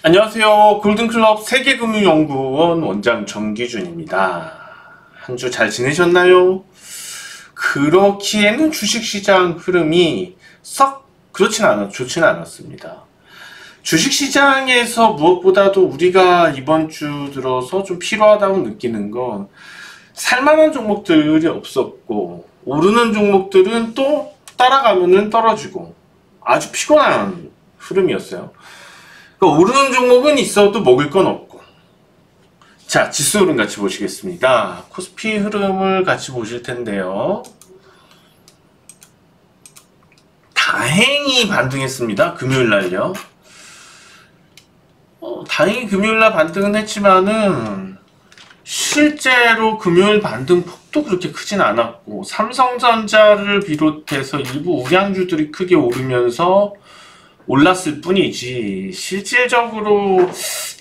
안녕하세요. 골든클럽 세계금융연구원 원장 정기준입니다. 한 주 잘 지내셨나요? 그렇기에는 주식시장 흐름이 썩 좋지는 않았습니다. 주식시장에서 무엇보다도 우리가 이번 주 들어서 좀 필요하다고 느끼는 건 살만한 종목들이 없었고, 오르는 종목들은 또 따라가면은 떨어지고 아주 피곤한 흐름이었어요. 그러니까 오르는 종목은 있어도 먹을 건 없고. 자, 지수 흐름 같이 보시겠습니다. 코스피 흐름을 같이 보실 텐데요. 다행히 반등했습니다. 금요일날요. 다행히 금요일날 반등은 했지만은 실제로 금요일 반등 폭도 그렇게 크진 않았고, 삼성전자를 비롯해서 일부 우량주들이 크게 오르면서 올랐을 뿐이지, 실질적으로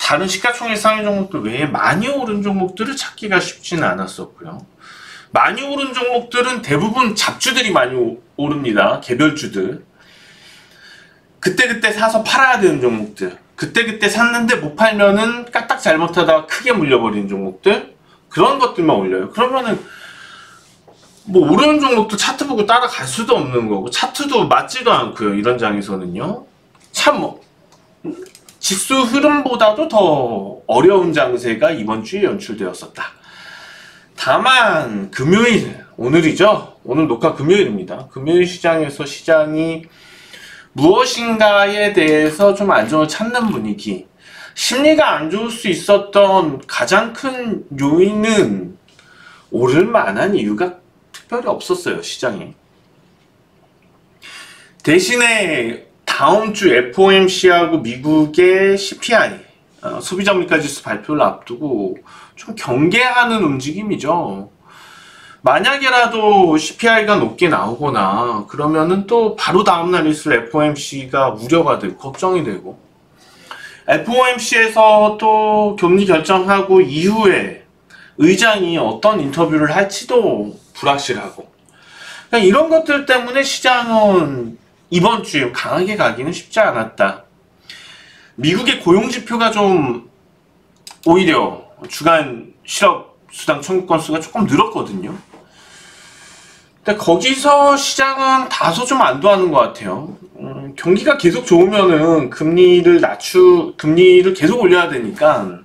다른 시가총액 상위 종목들 외에 많이 오른 종목들을 찾기가 쉽지는 않았었고요. 많이 오른 종목들은 대부분 잡주들이 많이 오릅니다. 개별주들. 그때그때 사서 팔아야 되는 종목들, 그때그때 샀는데 못 팔면은 까딱 잘못하다가 크게 물려버리는 종목들, 그런 것들만 올려요. 그러면은 뭐 오르는 종목도 차트 보고 따라갈 수도 없는 거고, 차트도 맞지도 않고요. 이런 장에서는요. 참 지수 흐름보다도 더 어려운 장세가 이번 주에 연출되었었다. 다만 금요일, 오늘이죠. 오늘 녹화 금요일입니다. 금요일 시장에서 시장이 무엇인가에 대해서 좀 안정을 찾는 분위기, 심리가 안 좋을 수 있었던 가장 큰 요인은 오를 만한 이유가 특별히 없었어요. 시장에. 대신에 다음 주 FOMC하고 미국의 CPI, 소비자 물가지수 발표를 앞두고 좀 경계하는 움직임이죠. 만약에라도 CPI가 높게 나오거나 그러면은 또 바로 다음날 있을 FOMC가 우려가 되고 걱정이 되고, FOMC에서 또 금리 결정하고 이후에 의장이 어떤 인터뷰를 할지도 불확실하고, 그러니까 이런 것들 때문에 시장은 이번 주에 강하게 가기는 쉽지 않았다. 미국의 고용지표가 좀 오히려 주간 실업수당 청구 건수가 조금 늘었거든요. 근데 거기서 시장은 다소 좀 안도하는 것 같아요. 경기가 계속 좋으면은 금리를 계속 올려야 되니까,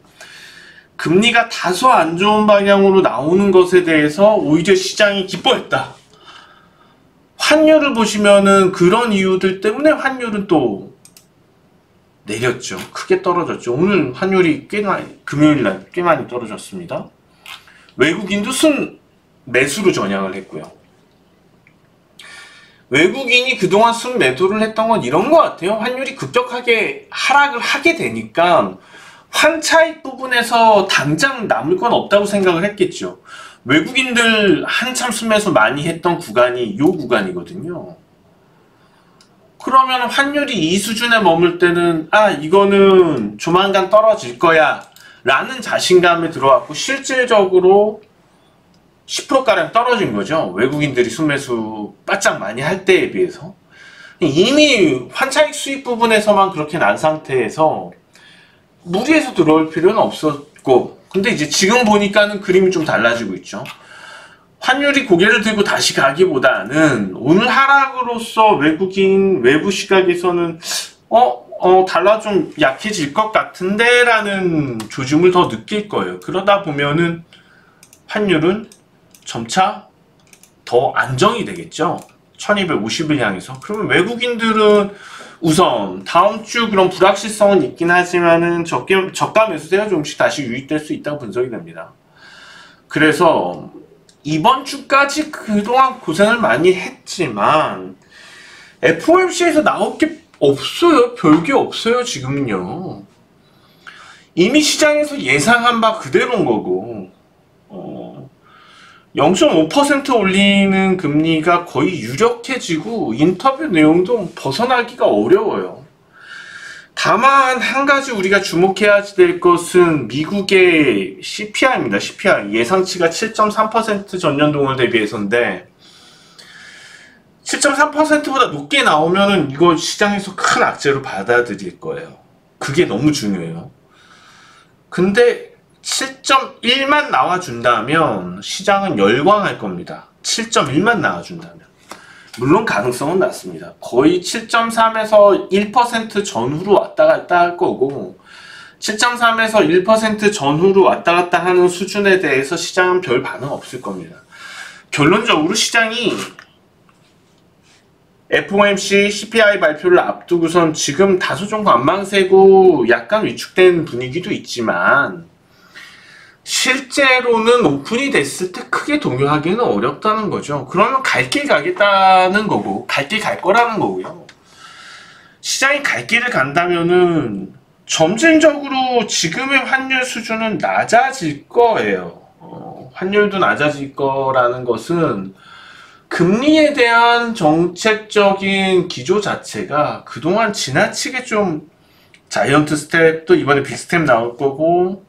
금리가 다소 안 좋은 방향으로 나오는 것에 대해서 오히려 시장이 기뻐했다. 환율을 보시면은 그런 이유들 때문에 환율은 또 내렸죠. 크게 떨어졌죠. 오늘 환율이 금요일날 꽤 많이 떨어졌습니다. 외국인도 순 매수로 전향을 했고요. 외국인이 그동안 순 매도를 했던 건 이런 것 같아요. 환율이 급격하게 하락을 하게 되니까 환차익 부분에서 당장 남을 건 없다고 생각을 했겠죠. 외국인들 한참 순매수 많이 했던 구간이 요 구간이거든요. 그러면 환율이 이 수준에 머물 때는 이거는 조만간 떨어질 거야 라는 자신감에 들어왔고, 실질적으로 10%가량 떨어진 거죠. 외국인들이 순매수 바짝 많이 할 때에 비해서. 이미 환차익 수익 부분에서만 그렇게 난 상태에서 무리해서 들어올 필요는 없었고, 근데 이제 지금 보니까는 그림이 좀 달라지고 있죠. 환율이 고개를 들고 다시 가기보다는 오늘 하락으로서 외부 시각에서는 달러 좀 약해질 것 같은데 라는 조짐을 더 느낄 거예요. 그러다 보면은 환율은 점차 더 안정이 되겠죠. 1250을 향해서. 그러면 외국인들은 우선 다음 주 그런 불확실성은 있긴 하지만은 저가 매수세가 조금씩 다시 유입될 수 있다고 분석이 됩니다. 그래서 이번 주까지 그동안 고생을 많이 했지만 FOMC에서 나올 게 없어요. 별게 없어요. 지금은요. 이미 시장에서 예상한 바 그대로인 거고, 0.5% 올리는 금리가 거의 유력해지고 인터뷰 내용도 벗어나기가 어려워요. 다만 한 가지 우리가 주목해야 될 것은 미국의 CPI입니다. CPI 예상치가 7.3% 전년 동월 대비해서인데, 7.3%보다 높게 나오면은 이거 시장에서 큰 악재로 받아들일 거예요. 그게 너무 중요해요. 근데 7.1만 나와준다면 시장은 열광할 겁니다. 7.1만 나와준다면. 물론 가능성은 낮습니다. 거의 7.3에서 1% 전후로 왔다 갔다 할 거고, 7.3에서 1% 전후로 왔다 갔다 하는 수준에 대해서 시장은 별 반응 없을 겁니다. 결론적으로 시장이 FOMC CPI 발표를 앞두고선 지금 다소 좀 관망세고 약간 위축된 분위기도 있지만, 실제로는 오픈이 됐을 때 크게 동요하기는 어렵다는 거죠. 그러면 갈 길 가겠다는 거고, 갈 길 갈 거라는 거고요. 시장이 갈 길을 간다면은 점진적으로 지금의 환율 수준은 낮아질 거예요. 환율도 낮아질 거라는 것은 금리에 대한 정책적인 기조 자체가 그동안 지나치게 좀 자이언트 스텝도 이번에 빅 스텝 나올 거고,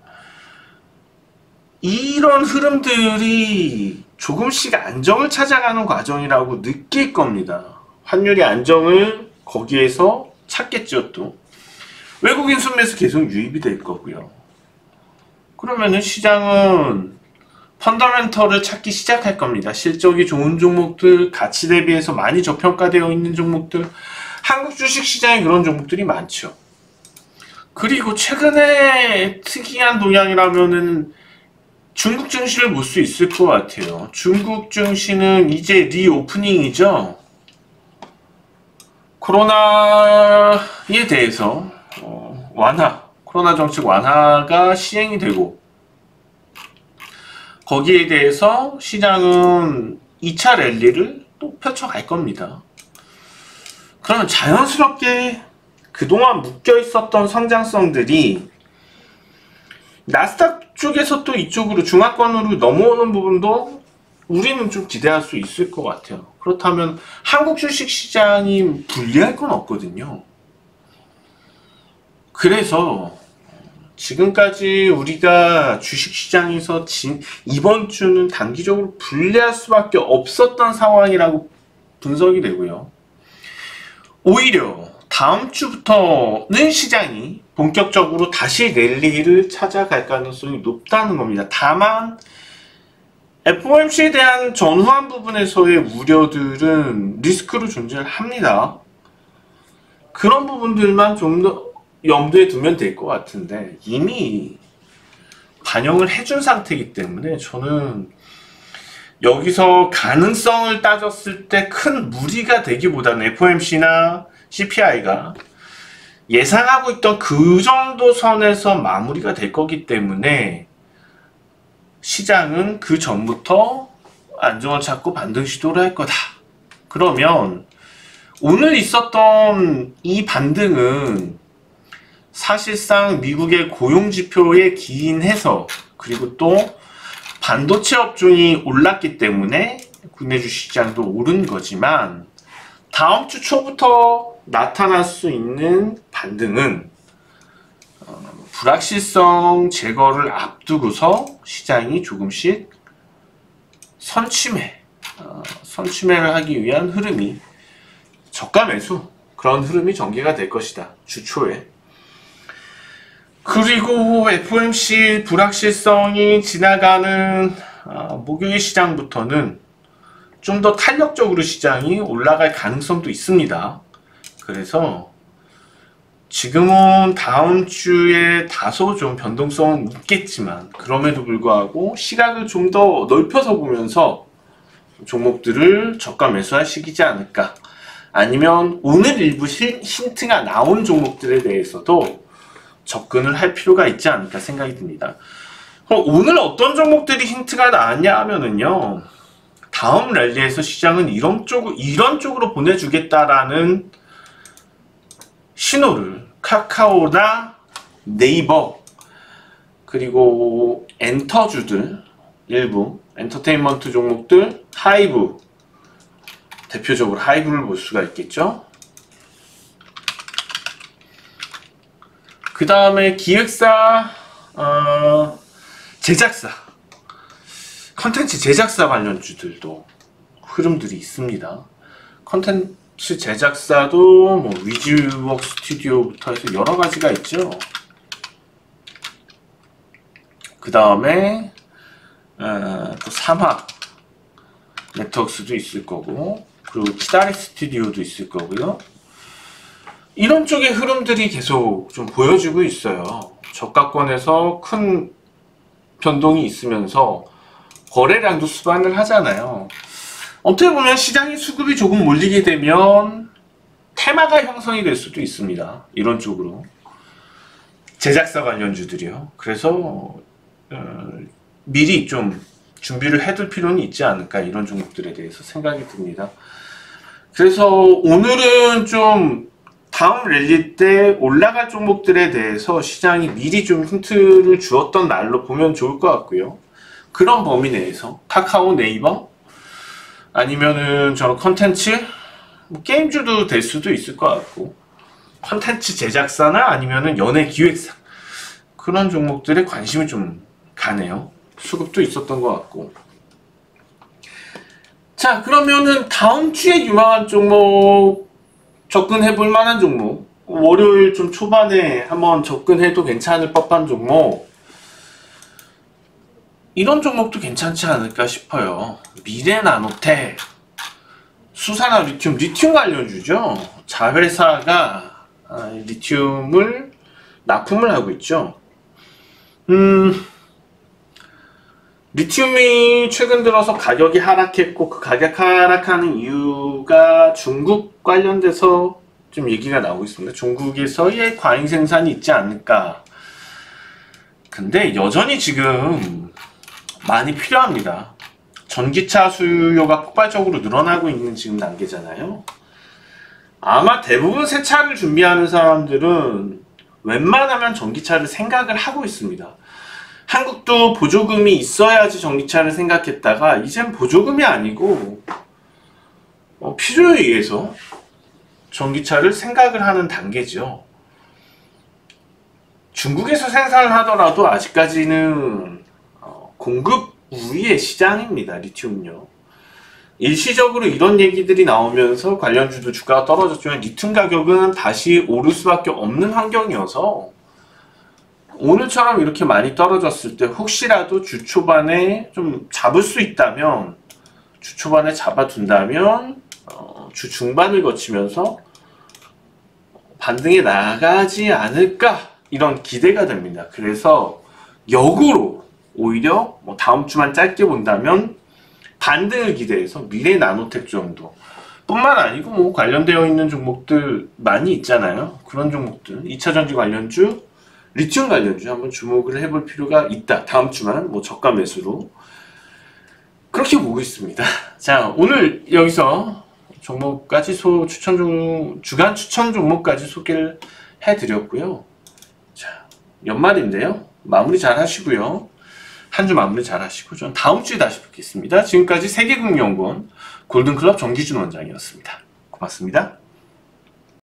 이런 흐름들이 조금씩 안정을 찾아가는 과정이라고 느낄 겁니다. 환율이 안정을 거기에서 찾겠죠. 또 외국인 순매수 계속 유입이 될 거고요. 그러면은 시장은 펀더멘털을 찾기 시작할 겁니다. 실적이 좋은 종목들, 가치 대비해서 많이 저평가되어 있는 종목들, 한국 주식시장에 그런 종목들이 많죠. 그리고 최근에 특이한 동향이라면은 중국 증시를 볼 수 있을 것 같아요. 중국 증시는 이제 리오프닝이죠. 코로나에 대해서 코로나 정책 완화가 시행이 되고, 거기에 대해서 시장은 2차 랠리를 또 펼쳐갈 겁니다. 그러면 자연스럽게 그동안 묶여 있었던 성장성들이 나스닥 쪽에서 또 이쪽으로 중하권으로 넘어오는 부분도 우리는 좀 기대할 수 있을 것 같아요. 그렇다면 한국 주식시장이 불리할 건 없거든요. 그래서 지금까지 우리가 주식시장에서 이번 주는 단기적으로 불리할 수밖에 없었던 상황이라고 분석이 되고요. 오히려 다음 주부터는 시장이 본격적으로 다시 랠리를 찾아갈 가능성이 높다는 겁니다. 다만 FOMC에 대한 전후한 부분에서의 우려들은 리스크로 존재합니다. 그런 부분들만 좀 더 염두에 두면 될 것 같은데, 이미 반영을 해준 상태이기 때문에 저는 여기서 가능성을 따졌을 때 큰 무리가 되기보다는 FOMC나 CPI가 예상하고 있던 그 정도 선에서 마무리가 될 거기 때문에 시장은 그 전부터 안정을 찾고 반등 시도를 할 거다. 그러면 오늘 있었던 이 반등은 사실상 미국의 고용지표에 기인해서, 그리고 또 반도체 업종이 올랐기 때문에 국내 주식시장도 오른 거지만, 다음 주 초부터 나타날 수 있는 반등은 불확실성 제거를 앞두고서 시장이 조금씩 선취매를 하기 위한 흐름이, 저가 매수, 그런 흐름이 전개가 될 것이다. 주 초에. 그리고 FOMC 불확실성이 지나가는 목요일 시장부터는 좀 더 탄력적으로 시장이 올라갈 가능성도 있습니다. 그래서 지금은 다음 주에 다소 좀 변동성은 있겠지만, 그럼에도 불구하고 시각을 좀 더 넓혀서 보면서 종목들을 저가 매수할 시기지 않을까. 아니면 오늘 일부 힌트가 나온 종목들에 대해서도 접근을 할 필요가 있지 않을까 생각이 듭니다. 오늘 어떤 종목들이 힌트가 나왔냐 하면은요, 다음 랠리에서 시장은 이런 쪽으로 보내주겠다라는 신호를 카카오나 네이버, 그리고 엔터주들, 일부 엔터테인먼트 종목들, 하이브, 대표적으로 하이브를 볼 수가 있겠죠. 그 다음에 기획사, 제작사, 컨텐츠 제작사 관련주들도 흐름들이 있습니다. 컨텐츠 콘텐츠 제작사도 뭐 위즈웍 스튜디오부터 해서 여러 가지가 있죠. 그 다음에 또 사막 네트워크스도 있을 거고, 그리고 키다리 스튜디오도 있을 거고요. 이런 쪽의 흐름들이 계속 좀 보여주고 있어요. 저가권에서 큰 변동이 있으면서 거래량도 수반을 하잖아요. 어떻게 보면 시장의 수급이 조금 몰리게 되면 테마가 형성이 될 수도 있습니다. 이런 쪽으로 제작사 관련주들이요. 그래서 미리 좀 준비를 해둘 필요는 있지 않을까, 이런 종목들에 대해서 생각이 듭니다. 그래서 오늘은 좀 다음 랠리 때 올라갈 종목들에 대해서 시장이 미리 좀 힌트를 주었던 날로 보면 좋을 것 같고요. 그런 범위 내에서 카카오, 네이버, 아니면은 저런 컨텐츠, 뭐 게임주도 될 수도 있을 것 같고, 컨텐츠 제작사나 아니면은 연예 기획사, 그런 종목들에 관심이 좀 가네요. 수급도 있었던 것 같고. 자, 그러면은 다음 주에 유망한 종목, 접근해 볼 만한 종목, 월요일 좀 초반에 한번 접근해도 괜찮을 법한 종목, 이런 종목도 괜찮지 않을까 싶어요. 미래나노텍, 수산화 리튬, 리튬 관련주죠. 자회사가 리튬을 납품을 하고 있죠. 리튬이 최근 들어서 가격이 하락했고, 그 가격 하락하는 이유가 중국 관련돼서 좀 얘기가 나오고 있습니다. 중국에서의 과잉 생산이 있지 않을까. 근데 여전히 지금 많이 필요합니다. 전기차 수요가 폭발적으로 늘어나고 있는 지금 단계잖아요. 아마 대부분 새 차를 준비하는 사람들은 웬만하면 전기차를 생각을 하고 있습니다. 한국도 보조금이 있어야지 전기차를 생각했다가 이젠 보조금이 아니고 필요에 의해서 전기차를 생각을 하는 단계죠. 중국에서 생산을 하더라도 아직까지는 공급 우위의 시장입니다. 리튬요. 일시적으로 이런 얘기들이 나오면서 관련주도 주가가 떨어졌지만 리튬 가격은 다시 오를 수밖에 없는 환경이어서 오늘처럼 이렇게 많이 떨어졌을 때 혹시라도 주 초반에 좀 잡을 수 있다면, 주 초반에 잡아둔다면 주 중반을 거치면서 반등에 나가지 않을까, 이런 기대가 됩니다. 그래서 역으로 오히려 뭐 다음 주만 짧게 본다면 반등을 기대해서 미래나노텍 정도 뿐만 아니고 뭐 관련되어 있는 종목들 많이 있잖아요. 그런 종목들, 2차전지 관련주, 리튬 관련주 한번 주목을 해볼 필요가 있다. 다음 주만 뭐 저가 매수로 그렇게 보고 있습니다. 자, 오늘 여기서 종목까지 주간 추천 종목까지 소개를 해드렸고요. 자, 연말인데요. 마무리 잘 하시고요. 한 주 마무리 잘 하시고 전 다음 주에 다시 뵙겠습니다. 지금까지 세계금융연구원 골든클럽 정기준 원장이었습니다. 고맙습니다.